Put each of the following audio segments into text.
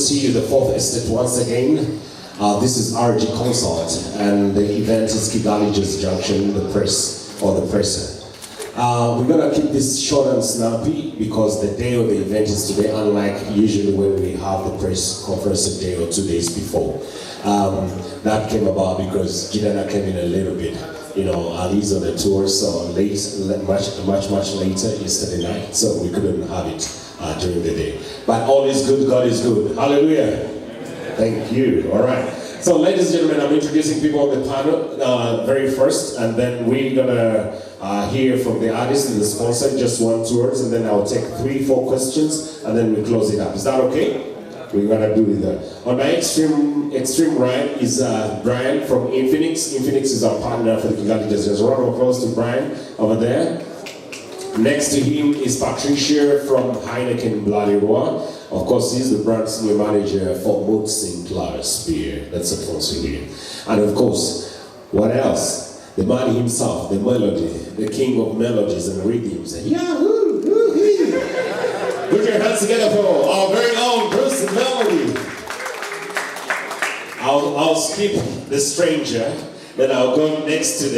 see you, the Fourth Estate, once again. This is RG Consult, and the event is Kigali Just Junction, the press, or the presser. We're gonna keep this short and snappy because the day of the event is today, unlike usually when we have the press conference a day or 2 days before. That came about because Jidenna came in a little bit, he's on the tour, so much later yesterday night, so we couldn't have it during the day. But all is good, God is good. Hallelujah. Thank you. All right. So, ladies and gentlemen, I'm introducing people on the panel very first, and then we're gonna hear from the artist and the sponsor, just 1-2 words, and then I'll take 3-4 questions, and then we close it up. Is that okay? We're gonna do that. On my extreme right is Brian from Infinix. Infinix is our partner for the Kigali Just. A round of applause to Brian over there. Next to him is Patricia from Heineken Blalirwa. Of course, he's the brand senior manager for Mood Sinclair's beer. That's a sponsor here. And of course, what else? The man himself, the melody, the king of melodies and rhythms. Yahoo! Woo-hoo! Put your hands together for our very own Bruce Melody. I'll skip the stranger, then I'll go next to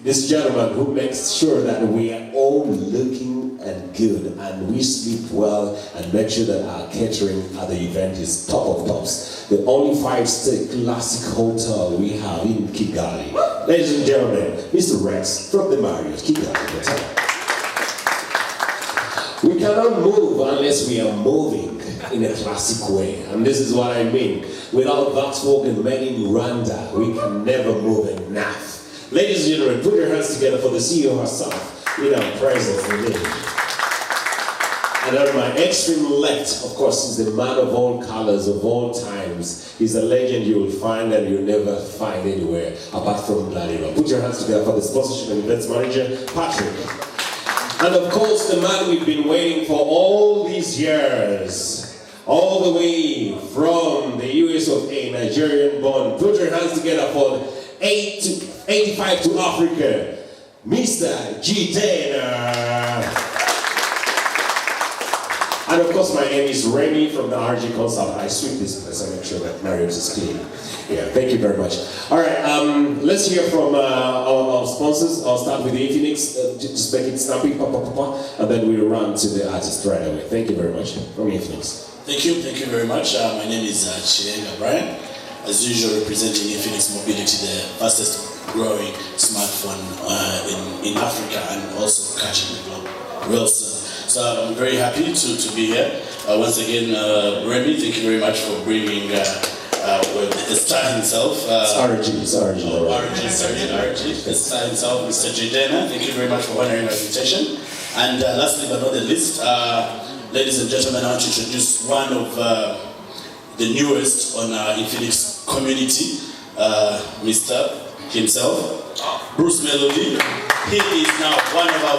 this gentleman who makes sure that we are all looking and good, and we sleep well, and make sure that our catering at the event is top of tops. The only 5-star classic hotel we have in Kigali. Ladies and gentlemen, Mr. Rex from the Marriott Kigali Hotel. We cannot move unless we are moving in a classic way, and this is what I mean. Without Volkswagen made in Rwanda, we can never move enough. Ladies and gentlemen, put your hands together for the CEO herself in our presence today. And on my extreme left, of course, is the man of all colors, of all times. He's a legend you will find and you'll never find anywhere apart from Blalirwa. Put your hands together for the sponsorship and events manager, Patrick. And of course, the man we've been waiting for all these years, all the way from the US of A, Nigerian born. Put your hands together for 85 to Africa, Mr. Jidenna. And of course, my name is Remy from the RG Consult. I sweep this place and make sure that Marriott is clean. Yeah, thank you very much. All right, let's hear from our sponsors. I'll start with the Infinix, just make it snappy, and then we'll run to the artist right away. Thank you very much from Infinix. Thank you very much. My name is Jidenna Brian. As usual, representing Infinix Mobility, the fastest growing smartphone in Africa and also catching the globe real soon. So I'm very happy to be here. Once again, Remy, thank you very much for bringing the star himself. RG. The star himself, Mr. Jidenna. Thank you very much for honoring our invitation. And lastly but not the least, ladies and gentlemen, I want to introduce one of the newest on our Infinix community, Mr. himself, Bruce Melody. He is now one of our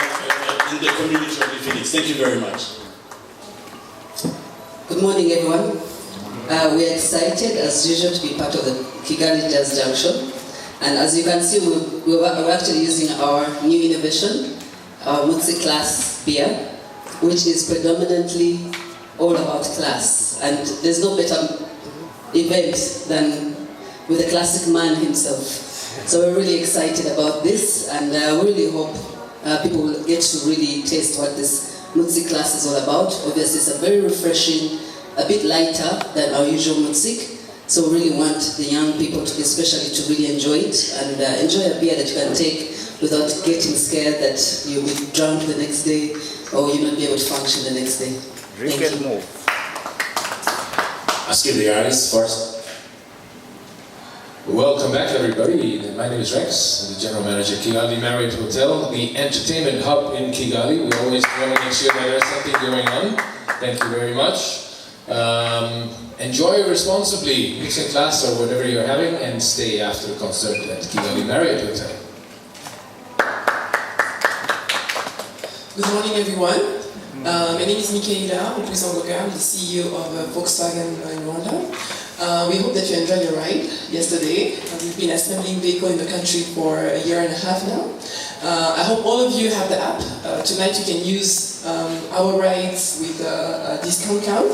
in the community of Infinix. Thank you very much. Good morning, everyone. We are excited, as usual, to be part of the Kigali Just Junction. And as you can see, we're actually using our new innovation, our multi-class beer, which is predominantly all about class. And there's no better event than with the classic man himself. So we're really excited about this, and we really hope people will get to really taste what this Mutsik class is all about. Obviously, it's a very refreshing, a bit lighter than our usual Mutsik. So we really want the young people, especially, to really enjoy it and enjoy a beer that you can take without getting scared that you'll be drunk the next day or you'll not be able to function the next day. Drink and move. Let's give the artist first. Welcome back, everybody. My name is Rex, the General Manager of Kigali Marriott Hotel, the entertainment hub in Kigali. We always want to make sure that there's something going on. Thank you very much. Enjoy responsibly, mix a class or whatever you're having, and stay after the concert at Kigali Marriott Hotel. Good morning, everyone. My name is Michaela, the CEO of Volkswagen in Rwanda. We hope that you enjoyed your ride yesterday. We've been assembling vehicles in the country for a year and a half now. I hope all of you have the app. Tonight you can use our rights with a discount code,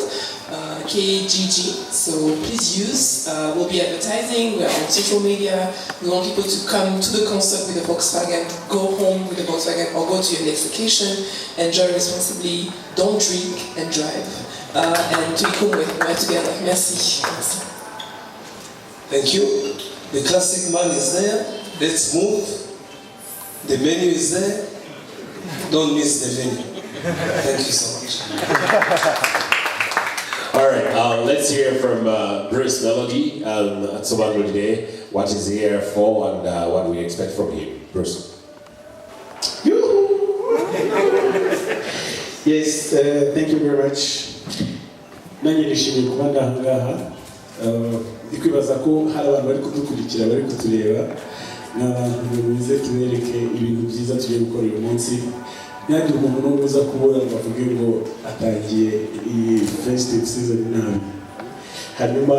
KGG. So please use. We'll be advertising. We're on social media. We want people to come to the concert with the Volkswagen, go home with the Volkswagen, or go to your next vacation. Enjoy responsibly. Don't drink and drive. And to we're together. Merci. Thank you. The classic man is there. Let's move. The venue is there. Don't miss the venue. Thank you so much. All right, let's hear from Bruce Melody at Sobango today. What is he here for and what do we expect from him? Bruce. Yes, thank you very much. Nanjye nishimiye kuba ndahangaha. Ndikwibaza ko hari abantu bari kudukurikira bari kutureba n'abantu bize tubereke ibintu byiza tugiye gukora uyu munsi. Ntihagire umuntu n'umwe uza kubura ngo avuge ngo atangiye iyi festive season nabi. Hanyuma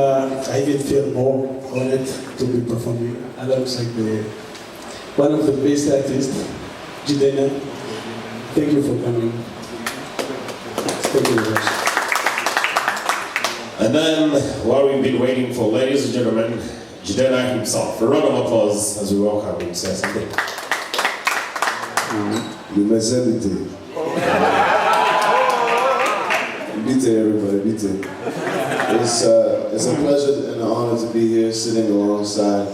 I even feel more honored to be performing alongside one of the best artists, Jidenna. Thank you for coming. Thank you very much. And then, while we've been waiting for, ladies and gentlemen, Jidenna himself. A round of applause as we welcome him to say something. Umaze everything. Beat everybody, beat it. It's a pleasure and an honor to be here sitting alongside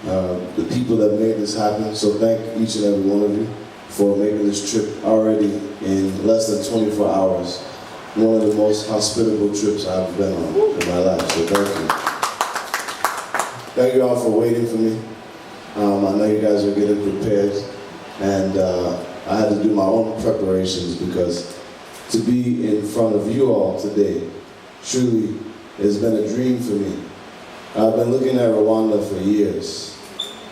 the people that made this happen. So thank each and every one of you for making this trip already in less than 24 hours. One of the most hospitable trips I've been on in my life, so thank you. Thank you all for waiting for me. I know you guys are getting prepared, and I had to do my own preparations because to be in front of you all today truly has been a dream for me. I've been looking at Rwanda for years,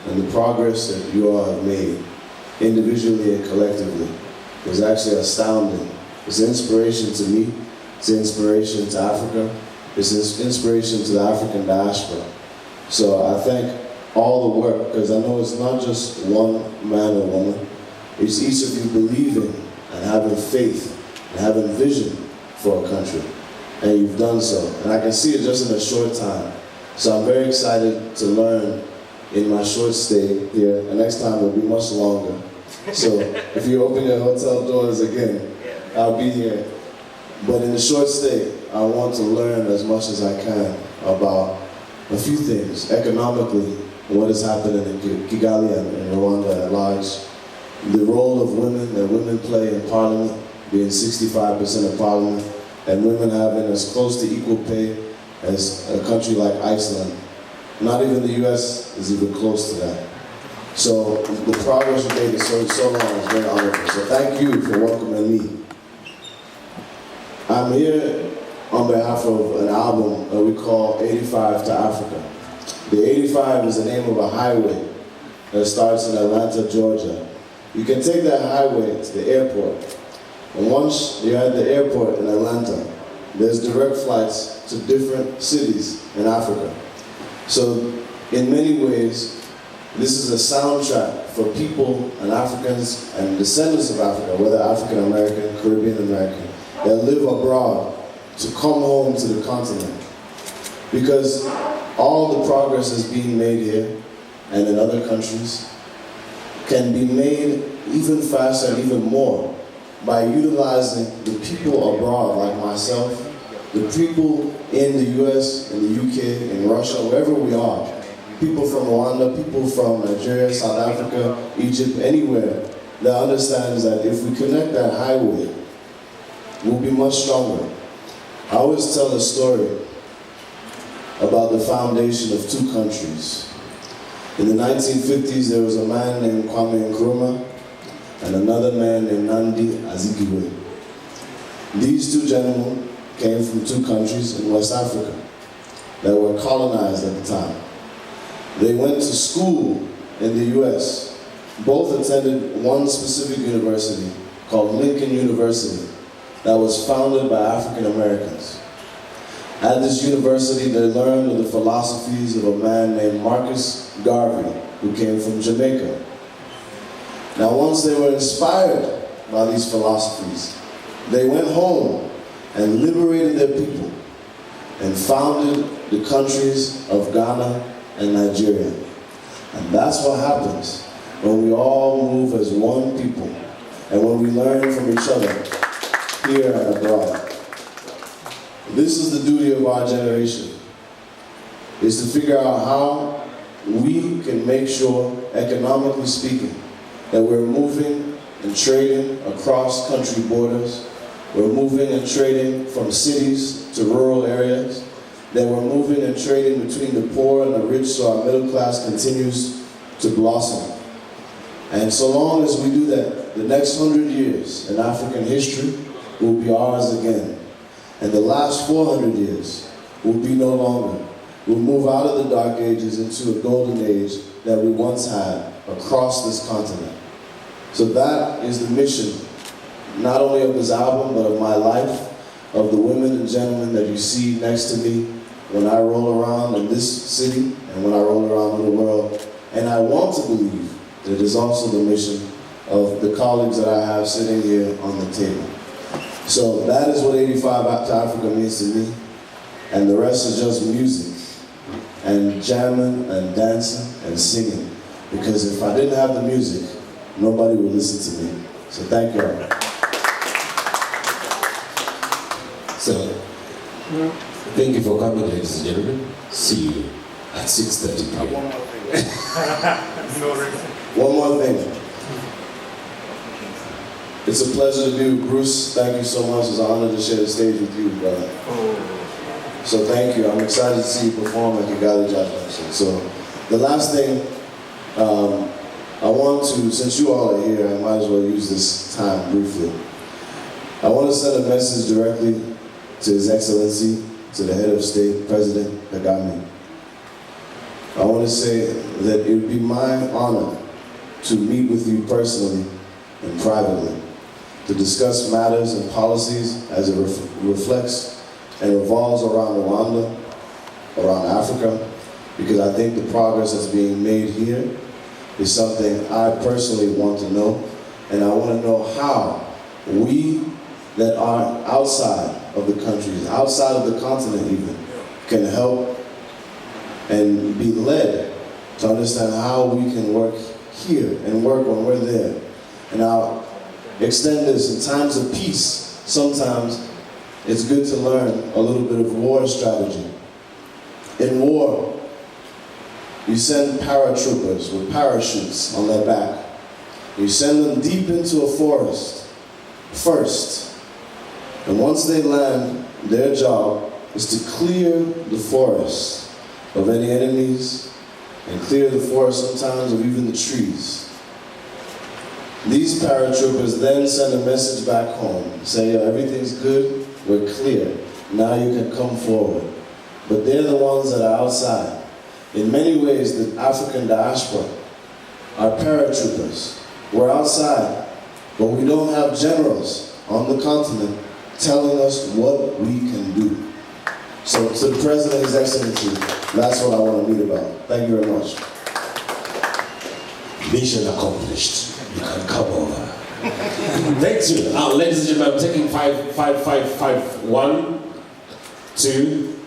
and the progress that you all have made, individually and collectively, is actually astounding. It's an inspiration to me, it's an inspiration to Africa, it's an inspiration to the African diaspora. So I thank all the work, because I know it's not just one man or woman, it's each of you believing and having faith and having vision for a country. And you've done so. And I can see it just in a short time. So I'm very excited to learn in my short stay here. And next time will be much longer. So if you open your hotel doors again, I'll be here. But in the short stay, I want to learn as much as I can about a few things. Economically, what is happening in Kigali and in Rwanda at large. The role of women that women play in parliament, being 65% of parliament, and women having as close to equal pay as a country like Iceland. Not even the US is even close to that. So the progress we made in so long is very honorable. So thank you for welcoming me. I'm here on behalf of an album that we call 85 to Africa. The 85 is the name of a highway that starts in Atlanta, Georgia. You can take that highway to the airport. And once you're at the airport in Atlanta, there's direct flights to different cities in Africa. So in many ways, this is a soundtrack for people and Africans and descendants of Africa, whether African American, Caribbean American, that live abroad to come home to the continent. Because all the progress that's being made here and in other countries can be made even faster and even more by utilizing the people abroad like myself, the people in the US, in the UK, in Russia, wherever we are, people from Rwanda, people from Nigeria, South Africa, Egypt, anywhere that understands that if we connect that highway, we'll be much stronger. I always tell a story about the foundation of two countries. In the 1950s, there was a man named Kwame Nkrumah and another man named Nnamdi Azikiwe. These two gentlemen came from two countries in West Africa that were colonized at the time. They went to school in the US. Both attended one specific university called Lincoln University that was founded by African Americans. At this university, they learned of the philosophies of a man named Marcus Garvey, who came from Jamaica. Now, once they were inspired by these philosophies, They went home and liberated their people and founded the countries of Ghana and Nigeria. And that's what happens when we all move as one people and when we learn from each other here and abroad. This is the duty of our generation, is to figure out how we can make sure, economically speaking, that we're moving and trading across country borders. We're moving and trading from cities to rural areas. That we're moving and trading between the poor and the rich so our middle class continues to blossom. And so long as we do that, the next 100 years in African history will be ours again. And the last 400 years will be no longer. We'll move out of the dark ages into a golden age that we once had across this continent. So that is the mission, not only of this album, but of my life, of the women and gentlemen that you see next to me when I roll around in this city and when I roll around in the world. And I want to believe that it is also the mission of the colleagues that I have sitting here on the table. So that is what 85 to Africa means to me. And the rest is just music and jamming and dancing and singing. Because if I didn't have the music, nobody would listen to me. So thank you all. So, thank you for coming, ladies and gentlemen. See you at 6:30 p.m. One more thing. It's a pleasure to be with Bruce. Thank you so much. It's an honor to share the stage with you, brother. So thank you. I'm excited to see you perform at Kigali Jazz Junction. So the last thing, I want to, since you all are here, I might as well use this time briefly. I want to send a message directly to His Excellency, to the head of state, President KAGAME. I want to say that it would be my honor to meet with you personally and privately to discuss matters and policies as it reflects and revolves around Rwanda, around Africa, because I think the progress that's being made here is something I personally want to know, and I want to know how we that are outside of the countries, outside of the continent even, can help and be led to understand how we can work here and work when we're there. And I'll extend this in times of peace. Sometimes it's good to learn a little bit of war strategy. In war, you send paratroopers with parachutes on their back. You send them deep into a forest first. And once they land, their job is to clear the forest of any enemies and clear the forest sometimes of even the trees. These paratroopers then send a message back home, say, yo, everything's good, we're clear, now you can come forward. But they're the ones that are outside. In many ways, the African diaspora are paratroopers. We're outside, but we don't have generals on the continent telling us what we can do. So to the President, His Excellency, that's what I want to meet about. Thank you very much. Mission accomplished. You can come over. Thank you. Ladies and gentlemen, I'm taking 5, 5, 5, 5, 1, 2.